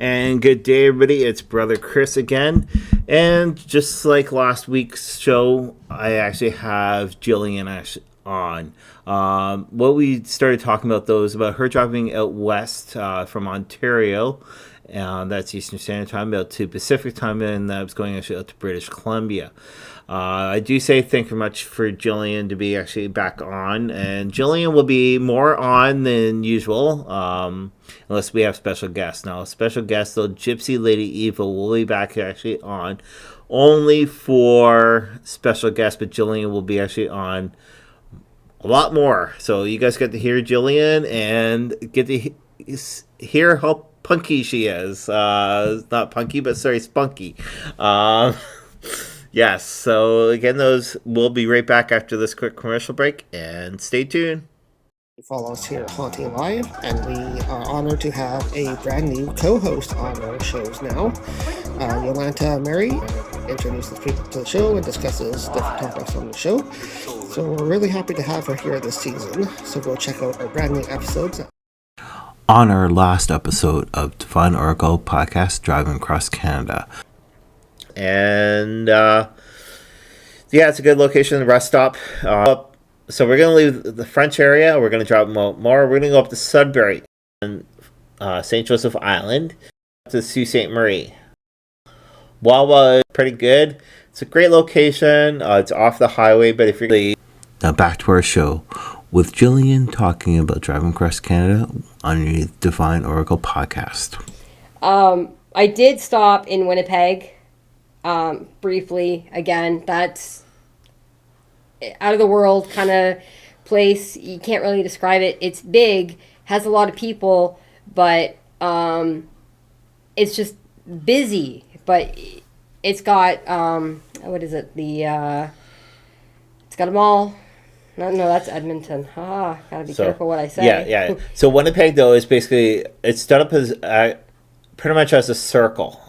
And good day, everybody. It's Brother Chris again. And just like last week's show, I actually have Jillian on. What we started talking about, though, is about her driving out west from Ontario. That's Eastern Standard Time, out to Pacific Time, and that was going actually out to British Columbia. I do say thank you much for Jillian to be actually back on, and Jillian will be more on than usual, unless we have special guests. Now, special guest, though, Gypsy Lady Evil will be back actually on, only for special guests, but Jillian will be actually on a lot more. So you guys get to hear Jillian and get to hear how punky she is. Not punky, but sorry, spunky. Yes, so again, those will be right back after this quick commercial break, and stay tuned. Follow us here at Haunting Live, and we are honored to have a brand new co-host on our shows now. Yolanta Mary introduces people to the show and discusses different topics on the show. So we're really happy to have her here this season. So go check out our brand new episodes. On our last episode of Divine Oracle Podcast, Driving Across Canada. And yeah, it's a good location, the rest stop. So we're going to leave the French area. We're going to drop more. We're going to go up to Sudbury and St. Joseph Island to Sault Ste. Marie. Wawa is pretty good. It's a great location. It's off the highway, but if you're... Now back to our show with Jillian talking about driving across Canada on the Divine Oracle Podcast. I did stop in Winnipeg briefly. Again, that's out of the world kind of place. You can't really describe it. It's big, has a lot of people, but it's just busy. But it's got what is it? It's got a mall. No, that's Edmonton. Gotta be careful what I say. Yeah. So Winnipeg, though, is basically, it's done up as pretty much as a circle.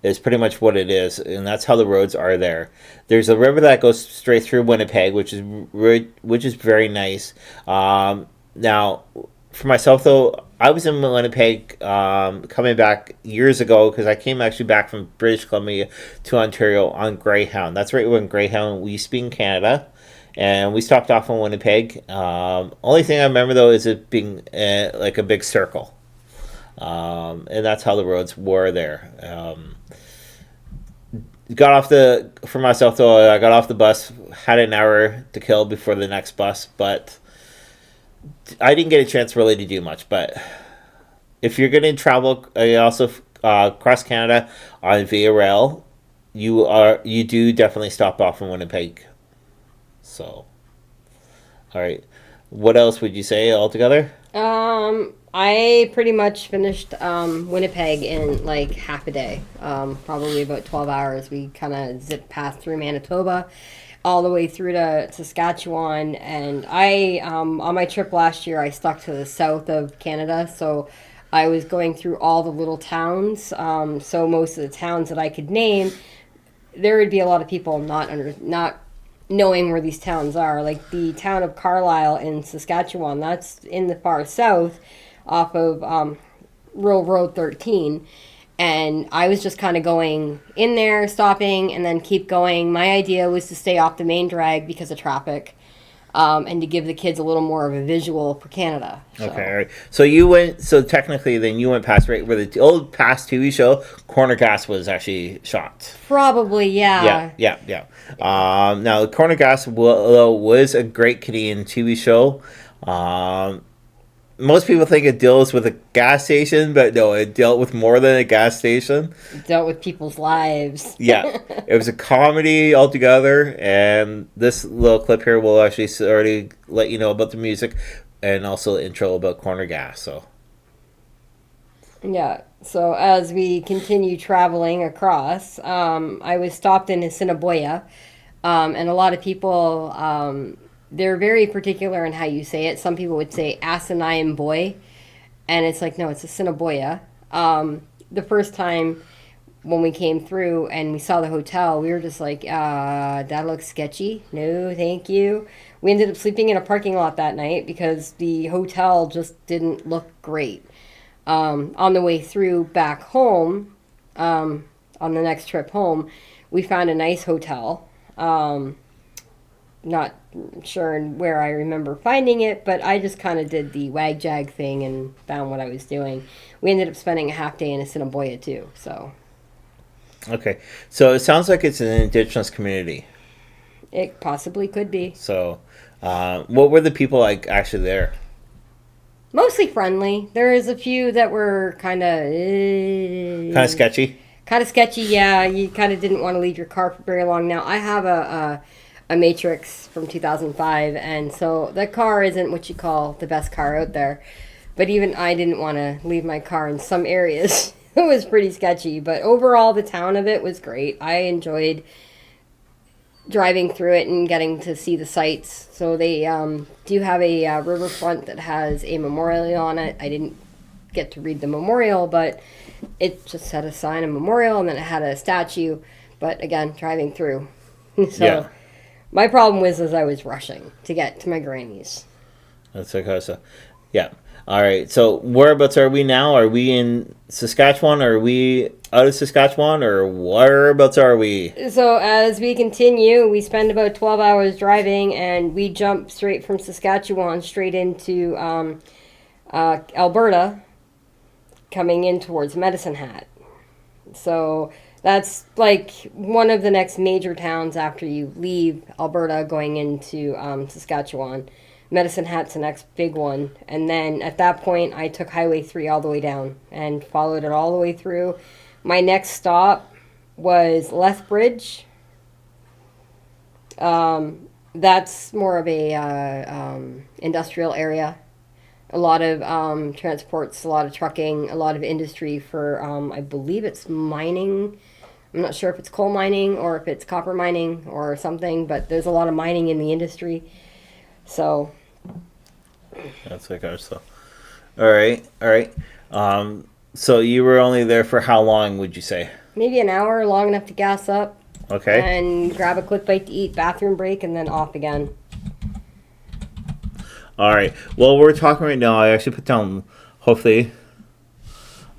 Is pretty much what it is, and that's how the roads are there. There's a river that goes straight through Winnipeg, which is very nice. Now, for myself, though, I was in Winnipeg coming back years ago because I came actually back from British Columbia to Ontario on Greyhound. That's right when Greyhound used to be in Canada. And we stopped off in Winnipeg. Only thing I remember, though, is it being like a big circle. And that's how the roads were there. For myself, though, I got off the bus, had an hour to kill before the next bus, but I didn't get a chance really to do much. But if you're going to travel, also across Canada on Via Rail, you do definitely stop off in Winnipeg. So, all right. What else would you say altogether? I pretty much finished Winnipeg in like half a day, probably about 12 hours. We kind of zipped past through Manitoba all the way through to Saskatchewan. And I, on my trip last year, I stuck to the south of Canada. So I was going through all the little towns. So most of the towns that I could name, there would be a lot of people not knowing where these towns are. Like the town of Carlisle in Saskatchewan, that's in the far south, off of Rural Road 13, and I was just kind of going in there, stopping, and then keep going. My idea was to stay off the main drag because of traffic, and to give the kids a little more of a visual for Canada. So. Okay, all right. So technically then you went past right where the old past TV show Corner Gas was actually shot. Probably, yeah. Yeah. Now Corner Gas was a great Canadian TV show. Most people think it deals with a gas station, but no, it dealt with more than a gas station. It dealt with people's lives. Yeah, it was a comedy altogether, and this little clip here will actually already let you know about the music and also the intro about Corner Gas. So, yeah. So as we continue traveling across, I was stopped in Assiniboia, and a lot of people. They're very particular in how you say it. Some people would say asinine boy, and it's like, no, it's Assiniboia. The first time when we came through and we saw the hotel, we were just like, that looks sketchy. No, thank you. We ended up sleeping in a parking lot that night because the hotel just didn't look great. On the way through back home, on the next trip home, we found a nice hotel. Not sure where I remember finding it, but I just kind of did the wag jag thing and found what I was doing. We ended up spending a half day in Assiniboia too. So Okay, so it sounds like it's an Indigenous community. it possibly could be. So, what were the people like actually there? Mostly friendly. There is a few that were Kind of sketchy. kind of sketchy. Yeah, you kind of didn't want to leave your car for very long. Now I have a Matrix from 2005, and so that car isn't what you call the best car out there. But even I didn't want to leave my car in some areas. It was pretty sketchy, but overall the town of it was great. I enjoyed driving through it and getting to see the sights. So they do have a riverfront that has a memorial on it. I didn't get to read the memorial, but it just had a sign, a memorial, and then it had a statue. But again, driving through. So Yeah. my problem was as I was rushing to get to my granny's. That's okay. So, yeah. All right. So, whereabouts are we now? Are we in Saskatchewan? Are we out of Saskatchewan? Or whereabouts are we? So as we continue, we spend about 12 hours driving, and we jump straight from Saskatchewan straight into Alberta, coming in towards Medicine Hat. So that's like one of the next major towns after you leave Alberta, going into Saskatchewan. Medicine Hat's the next big one. And then at that point, I took Highway 3 all the way down and followed it all the way through. My next stop was Lethbridge. That's more of a industrial area. A lot of transports, a lot of trucking, a lot of industry for, I believe it's mining. I'm not sure if it's coal mining or if it's copper mining or something, but there's a lot of mining in the industry. So That's okay. So, all right. All right. So, you were only there for how long, would you say? maybe an hour, long enough to gas up Okay. and grab a quick bite to eat, bathroom break, and then off again. All right. Well, we're talking right now. I actually put down, hopefully.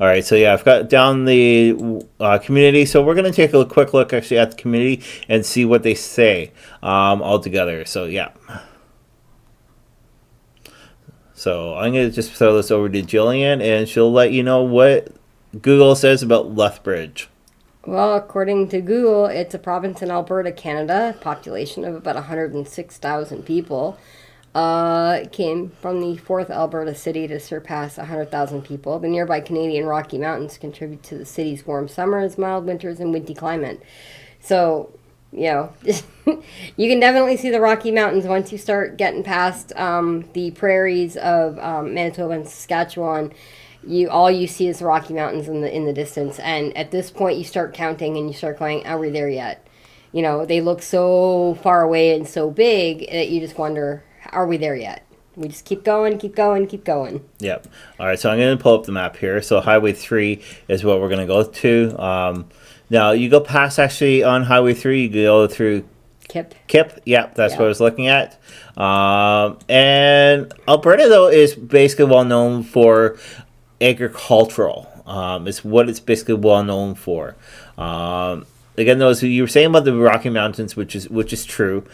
All right. So, yeah, I've got down the community. So, we're going to take a quick look actually at the community and see what they say all together. So, yeah. So, I'm going to just throw this over to Jillian, and she'll let you know what Google says about Lethbridge. Well, according to Google, it's a province in Alberta, Canada, population of about 106,000 people. It came from the fourth Alberta city to surpass 100,000 people. The nearby Canadian Rocky Mountains contribute to the city's warm summers, mild winters, and windy climate. So, you know, you can definitely see the Rocky Mountains once you start getting past the prairies of Manitoba and Saskatchewan. All you see is the Rocky Mountains in the distance, and at this point you start counting and you start going, are we there yet? You know, they look so far away and so big that you just wonder, are we there yet? We just keep going, keep going, keep going. Yep. All right, so I'm going to pull up the map here. So Highway 3 is what we're going to go to. Now, you go past, actually, on Highway 3, you go through Kip. Yeah, that's what I was looking at. And Alberta, though, is basically well known for agricultural. Is what it's basically well known for. Again, though, so you were saying about the Rocky Mountains, which is true,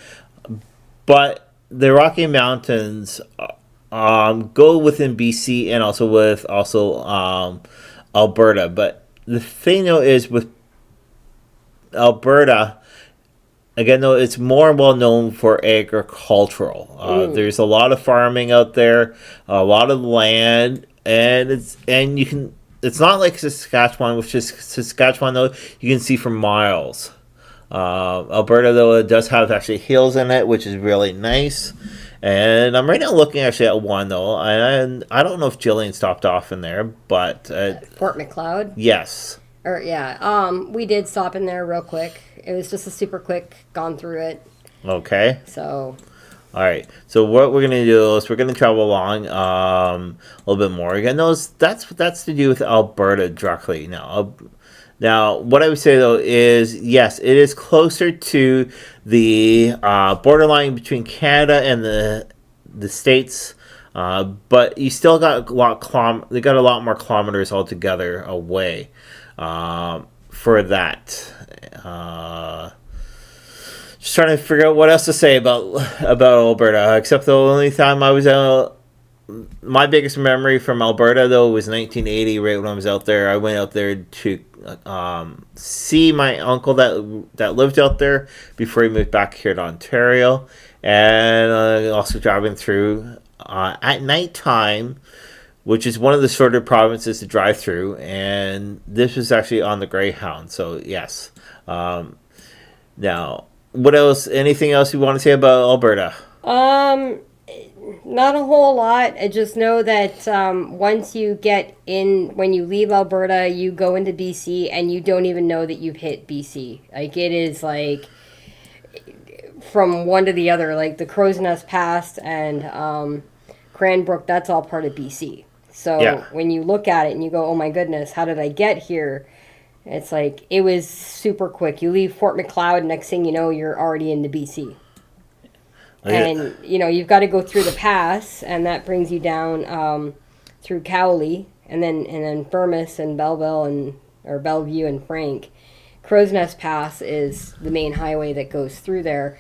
but the Rocky Mountains go within BC and also with Alberta. But the thing, though, is with Alberta, again, though, it's more well known for agricultural. There's a lot of farming out there, a lot of land, and you can. It's not like Saskatchewan, which is Saskatchewan, though, you can see for miles. Alberta, though, it does have actually hills in it, which is really nice. And I'm right now looking actually at one, though, and I don't know if Jillian stopped off in there, but Fort McLeod. Yes. We did stop in there real quick. It was just a super quick gone through it. Okay. So. All right. So what we're gonna do is we're gonna travel along a little bit more. Again, that's to do with Alberta directly. Now, what I would say, though, is yes, it is closer to the borderline between Canada and the States. But you still got they got a lot more kilometers altogether away for that. Just trying to figure out what else to say about Alberta, except the only time I was out. My biggest memory from Alberta, though, was 1980, right when I was out there. I went out there to see my uncle that lived out there before he moved back here to Ontario. And also driving through at nighttime, which is one of the shorter provinces to drive through. And this was actually on the Greyhound, so yes. Now, what else? Anything else you want to say about Alberta? Not a whole lot. I just know that once you get in, when you leave Alberta, you go into BC and you don't even know that you've hit BC. Like, it is like from one to the other. Like the Crow's Nest Pass and Cranbrook, that's all part of BC. So when you look at it and you go, oh my goodness, how did I get here? It's like, it was super quick. You leave Fort Macleod, next thing you know, you're already into BC. And, you know, you've got to go through the pass, and that brings you down through Cowley, and then Burmis and Belleville or Bellevue and Frank. Crow's Nest Pass is the main highway that goes through there.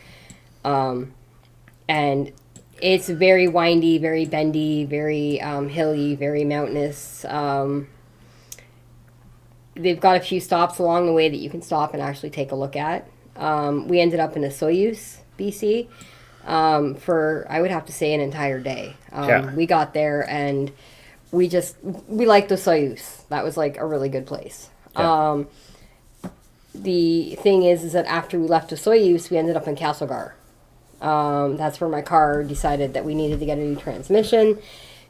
And it's very windy, very bendy, very hilly, very mountainous. They've got a few stops along the way that you can stop and actually take a look at. We ended up in Osoyoos, BC. For, I would have to say, an entire day. We got there and we liked Osoyoos. That was like a really good place. Yeah. The thing is that after we left Osoyoos, we ended up in Castlegar. That's where my car decided that we needed to get a new transmission.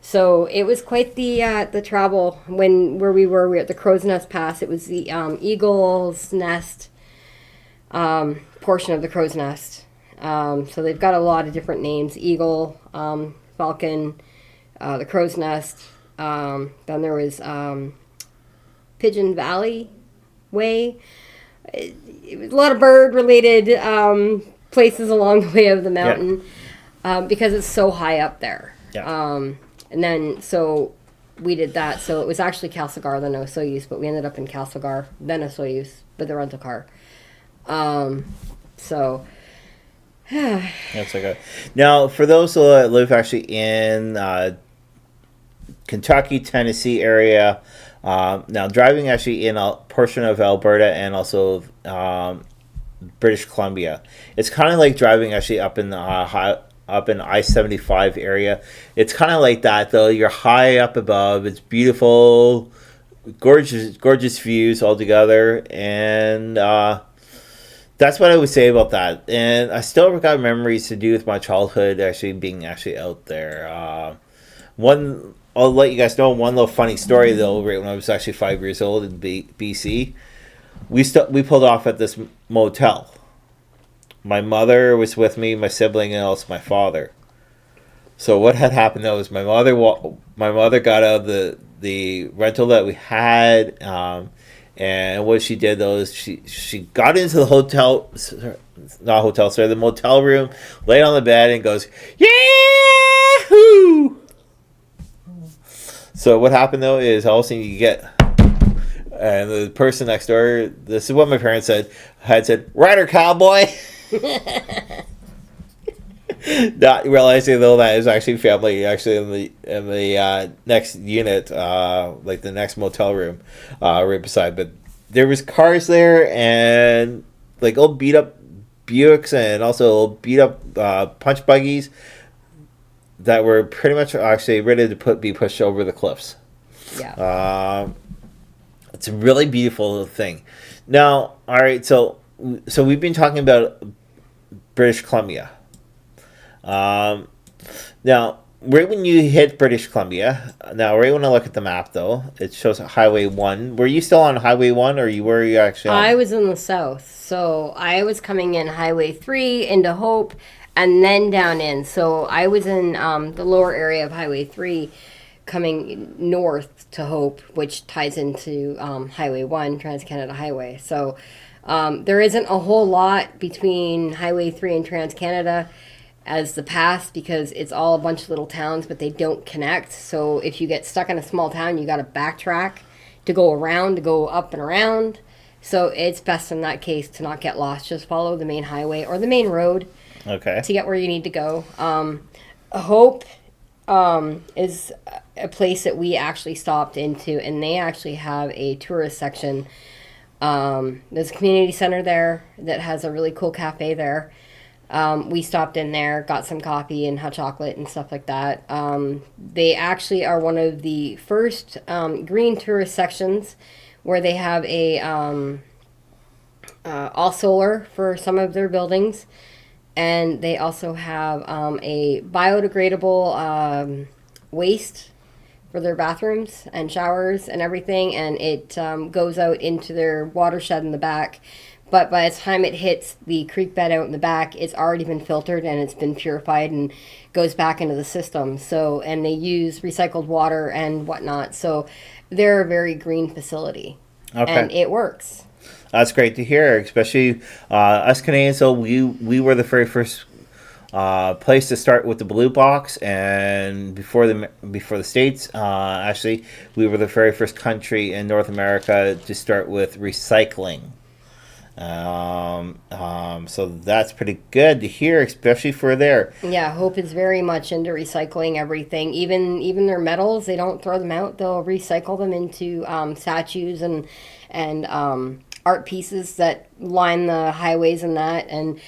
So it was quite the travel. Where we were at the Crow's Nest Pass. It was the Eagle's Nest portion of the Crow's Nest. So they've got a lot of different names: Eagle, Falcon, the Crow's Nest. Then there was Pigeon Valley Way. It was a lot of bird-related places along the way of the mountain because it's so high up there. Yeah. And then so we did that. So it was actually Castlegar, then Osoyoos, but we ended up in Castlegar, then Osoyoos with the rental car. So. That's okay. Now, for those that live actually in Kentucky, Tennessee area, now driving actually in a portion of Alberta and also British Columbia, it's kind of like driving actually up in I-75 area. It's kind of like that, though. You're high up above. It's beautiful, gorgeous views altogether, and that's what I would say about that. And I still got memories to do with my childhood actually being actually out there. I'll let you guys know one little funny story, though. Right when I was actually 5 years old in BC, we pulled off at this motel. My mother was with me, my sibling, and also my father. So what had happened, though, is my mother got out of the rental that we had, and what she did, though, is she got into the the motel room, laid on the bed, and goes, "Yahoo!" So what happened, though, is all of a sudden you get, and the person next door, this is what my parents had said, "Rider cowboy." Not realizing, though, that is actually family actually in the next unit, like the next motel room, right beside. But there was cars there and like old beat up Buicks and also old beat up punch buggies that were pretty much actually ready to be pushed over the cliffs. Yeah. It's a really beautiful thing. Now, all right, so we've been talking about British Columbia. Now, right when you hit British Columbia, right when I look at the map, though, it shows Highway 1. Were you still on Highway 1, or were you actually on? I was in the south, so I was coming in Highway 3 into Hope, and then down in. So I was in the lower area of Highway 3, coming north to Hope, which ties into Highway 1, Trans-Canada Highway. So there isn't a whole lot between Highway 3 and Trans-Canada. as the past, because it's all a bunch of little towns, but they don't connect. So if you get stuck in a small town, you got to backtrack to go around, to go up and around. So it's best in that case to not get lost. Just follow the main highway or the main road to get where you need to go. Hope is a place that we actually stopped into, and they actually have a tourist section. There's a community center there that has a really cool cafe there. We stopped in there, got some coffee and hot chocolate and stuff like that. They actually are one of the first green tourist sections where they have a all solar for some of their buildings, and they also have a biodegradable waste for their bathrooms and showers and everything, and it goes out into their watershed in the back. But by the time it hits the creek bed out in the back, it's already been filtered and it's been purified and goes back into the system. So, and they use recycled water and whatnot. So they're a very green facility. Okay. And it works. That's great to hear, especially us Canadians. So we were the very first place to start with the blue box, and before the States, actually, we were the very first country in North America to start with recycling. So that's pretty good to hear, especially for there. Yeah, Hope is very much into recycling everything. Even their metals, they don't throw them out. They'll recycle them into statues and art pieces that line the highways and that. And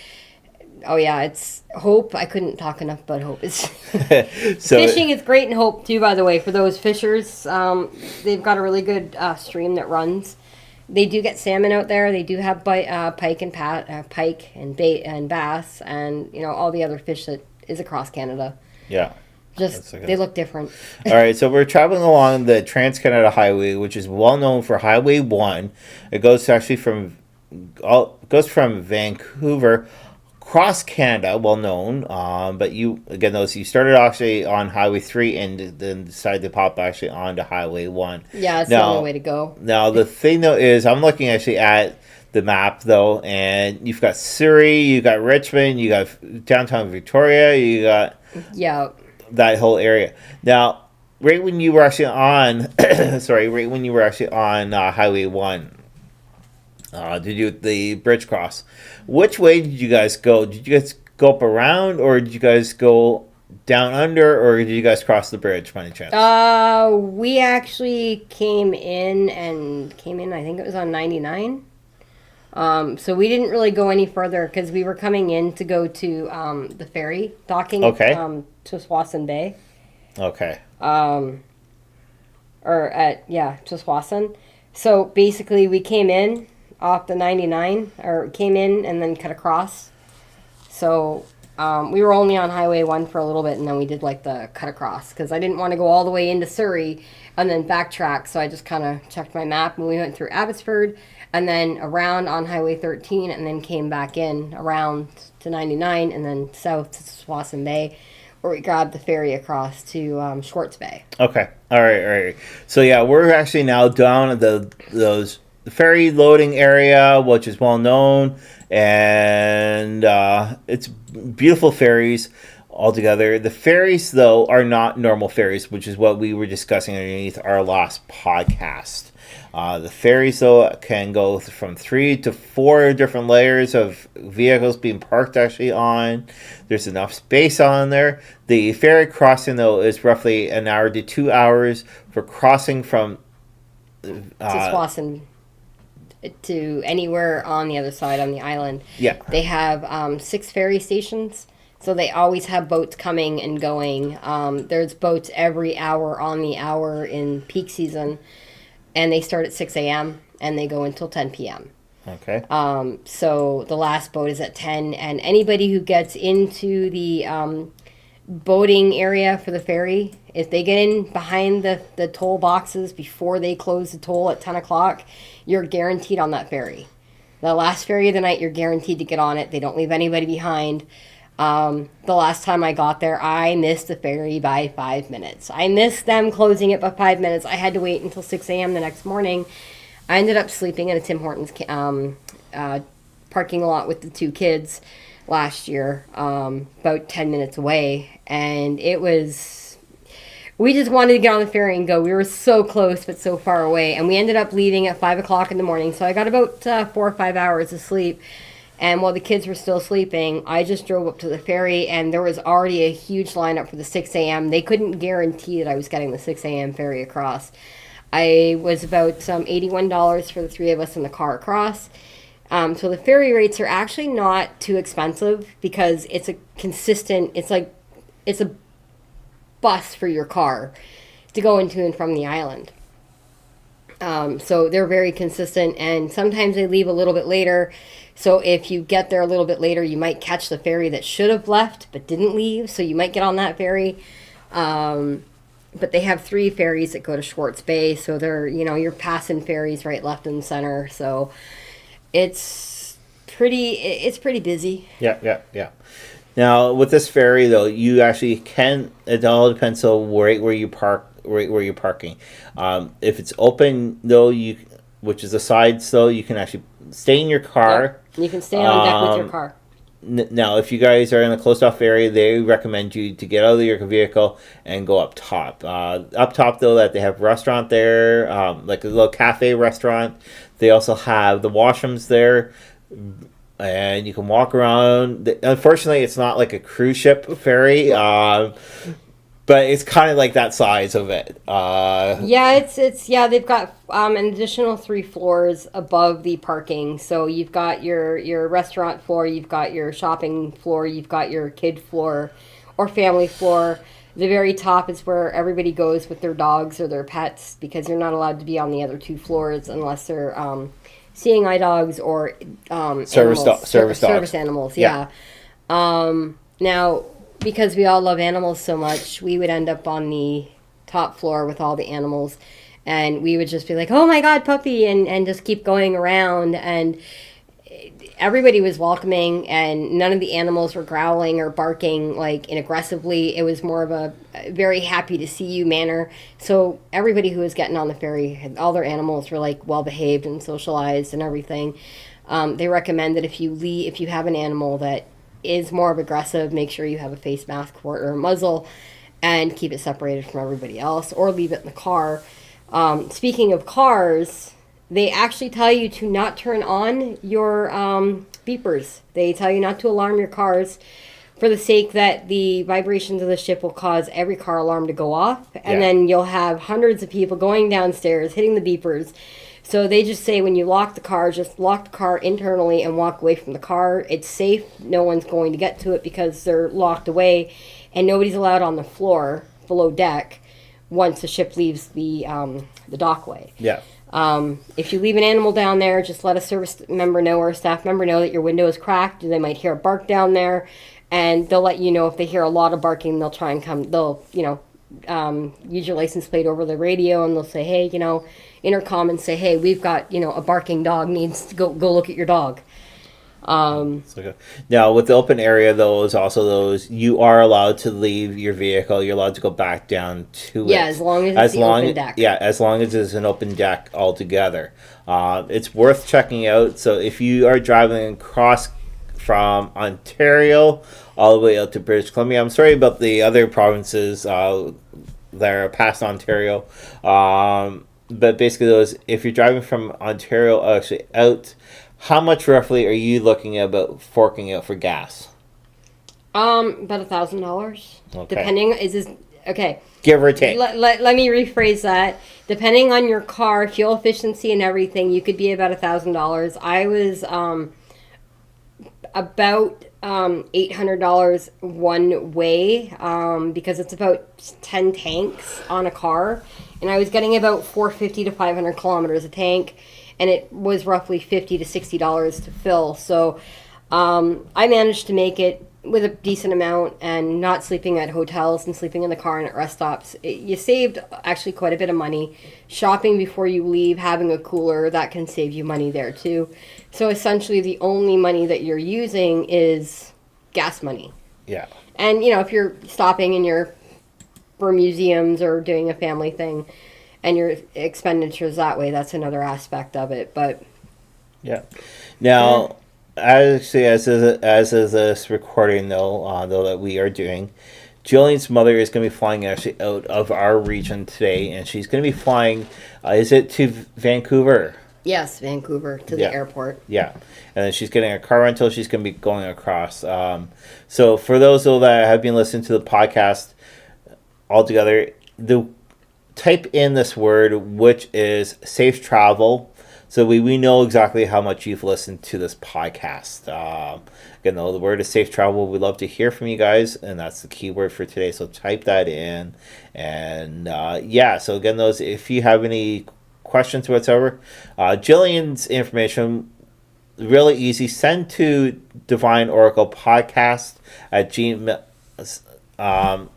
oh yeah, it's Hope. I couldn't talk enough about Hope. It's fishing is great in Hope too, by the way, for those fishers. They've got a really good stream that runs. They do get salmon out there. They do have pike and bait and bass, and all the other fish that is across Canada. Yeah, just they look different. All right, so we're traveling along the Trans-Canada Highway, which is well known for Highway 1. It goes actually from Vancouver across Canada, well known. But you started actually on Highway 3 and then decided to pop actually onto Highway 1. Yeah, it's the only way to go. Now the thing though is, I'm looking actually at the map though, and you've got Surrey, you got Richmond, you got downtown Victoria, you got that whole area. Now, right when you were actually on, Highway 1. To do the bridge cross. Which way did you guys go? Did you guys go up around, or did you guys go down under, or did you guys cross the bridge by any chance? We actually came in, I think it was on 99. So we didn't really go any further because we were coming in to go to the ferry docking. Okay. To Swassen Bay. Okay. Swassen. So basically we came in off the 99, or came in and then cut across. So we were only on Highway 1 for a little bit, and then we did like the cut across because I didn't want to go all the way into Surrey and then backtrack. So I just kind of checked my map, and we went through Abbotsford and then around on Highway 13, and then came back in around to 99 and then south to Swassen Bay, where we grabbed the ferry across to Schwartz Bay. Okay. All right. So yeah, we're actually now down at the ferry loading area, which is well known, and it's beautiful ferries altogether. The ferries, though, are not normal ferries, which is what we were discussing underneath our last podcast. The ferries, though, can go from 3 to 4 different layers of vehicles being parked actually on. There's enough space on there. The ferry crossing, though, is roughly an hour to 2 hours for crossing from to Swassen to anywhere on the other side on the island. Yeah. They have 6 ferry stations, so they always have boats coming and going. There's boats every hour on the hour in peak season, and they start at 6 a.m. and they go until 10 p.m. Okay. So the last boat is at 10, and anybody who gets into the boating area for the ferry, if they get in behind the toll boxes before they close the toll at 10 o'clock, you're guaranteed on that ferry. The last ferry of the night, you're guaranteed to get on it. They don't leave anybody behind. The last time I got there, I missed the ferry by 5 minutes. I missed them closing it by 5 minutes. I had to wait until 6 a.m. the next morning. I ended up sleeping in a Tim Hortons parking lot with the 2 kids. last year, about 10 minutes away. And we just wanted to get on the ferry and go. We were so close, but so far away. And we ended up leaving at 5 o'clock in the morning. So I got about 4 or 5 hours of sleep. And while the kids were still sleeping, I just drove up to the ferry, and there was already a huge lineup for the 6 a.m. They couldn't guarantee that I was getting the 6 a.m. ferry across. I was about $81 for the three of us in the car across. So the ferry rates are actually not too expensive because it's a consistent, it's a bus for your car to go into and from the island. So they're very consistent, and sometimes they leave a little bit later. So if you get there a little bit later, you might catch the ferry that should have left but didn't leave. So you might get on that ferry. But they have 3 ferries that go to Schwartz Bay. So they're, you're passing ferries right, left, and center. So it's pretty busy. Yeah. Now, with this ferry, though, you actually can, it all depends on right where you park, right where you're parking. If it's open, though, which is the sides, though, you can actually stay in your car. Yep. You can stay on deck with your car. Now, if you guys are in a closed-off area, they recommend you to get out of your vehicle and go up top. Up top, though, that they have a restaurant there, like a little cafe restaurant. They also have the washrooms there, and you can walk around. Unfortunately, it's not like a cruise ship ferry, but it's kind of like that size of it. They've got an additional 3 floors above the parking. So you've got your restaurant floor, you've got your shopping floor, you've got your kid floor or family floor. The very top is where everybody goes with their dogs or their pets, because you're not allowed to be on the other 2 floors unless they're seeing eye dogs or service animals. Yeah. Now, because we all love animals so much, we would end up on the top floor with all the animals, and we would just be like, oh my god, puppy, and just keep going around. And everybody was welcoming, and none of the animals were growling or barking like aggressively. It was more of a very happy to see you manner. So everybody who was getting on the ferry, all their animals were like well behaved and socialized and everything. They recommend that if you have an animal that is more of aggressive, make sure you have a face mask for it or a muzzle, and keep it separated from everybody else, or leave it in the car. Speaking of cars, they actually tell you to not turn on your beepers. They tell you not to alarm your cars for the sake that the vibrations of the ship will cause every car alarm to go off, and then you'll have hundreds of people going downstairs hitting the beepers. So they just say when you lock the car, just lock the car internally and walk away from the car. It's safe. No one's going to get to it because they're locked away, and nobody's allowed on the floor below deck once the ship leaves the dockway. Yeah. If you leave an animal down there, just let a service member know or a staff member know that your window is cracked. They might hear a bark down there, and they'll let you know. If they hear a lot of barking, they'll try and come. They'll use your license plate over the radio, and they'll say, hey, intercom, and say, hey, we've got, a barking dog, needs to go look at your dog. Now, with the open area, though, is also those, you are allowed to leave your vehicle. You're allowed to go back down to it. Yeah, as long as it's an open deck. Yeah, as long as it's an open deck altogether. It's worth checking out. So if you are driving across from Ontario all the way out to British Columbia, I'm sorry about the other provinces that are past Ontario. But basically, those, if you're driving from Ontario actually out, how much roughly are you looking at about forking out for gas? About $1,000. Okay. Depending, is this okay? Give or take. Let me rephrase that. Depending on your car, fuel efficiency, and everything, you could be about $1,000. I was about $800 one way because it's about 10 tanks on a car, and I was getting about 450 to 500 kilometers a tank, and it was roughly $50 to $60 to fill. So I managed to make it with a decent amount, and not sleeping at hotels and sleeping in the car and at rest stops. You saved actually quite a bit of money. Shopping before you leave, having a cooler, that can save you money there too. So essentially the only money that you're using is gas money. Yeah. And if you're stopping and you're for museums or doing a family thing and your expenditures that way, that's another aspect of it. But yeah. Now, actually, as of this recording, though that we are doing, Jillian's mother is going to be flying actually out of our region today, and she's going to be flying. Is it to Vancouver? Yes, Vancouver to the airport. Yeah, and then she's getting a car rental. She's going to be going across. So for those though that have been listening to the podcast altogether, type in this word, which is safe travel, so we know exactly how much you've listened to this podcast. Again, though, the word is safe travel. We'd love to hear from you guys, and that's the key word for today. So type that in, and so again, those if you have any questions whatsoever, Jillian's information really easy. Send to Divine Oracle Podcast at Gmail.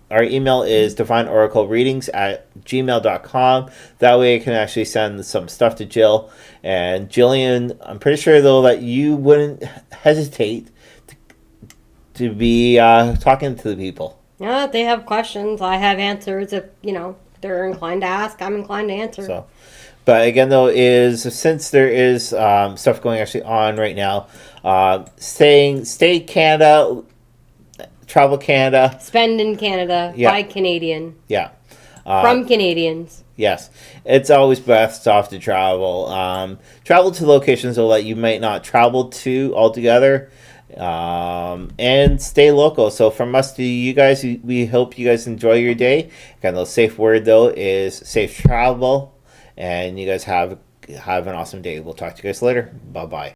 Our email is divineoraclereadings@gmail.com. That way I can actually send some stuff to Jill. And Jillian, I'm pretty sure though that you wouldn't hesitate to be talking to the people. Yeah, if they have questions, I have answers. If they're inclined to ask, I'm inclined to answer. So, but again though, since there is stuff going actually on right now, stay Canada. Travel Canada. Spend in Canada. Yeah. Buy Canadian. Yeah. From Canadians. Yes. It's always best off to travel. Travel to locations that you might not travel to altogether. And stay local. So from us to you guys, we hope you guys enjoy your day. Again, the safe word though is safe travel. And you guys have an awesome day. We'll talk to you guys later. Bye-bye.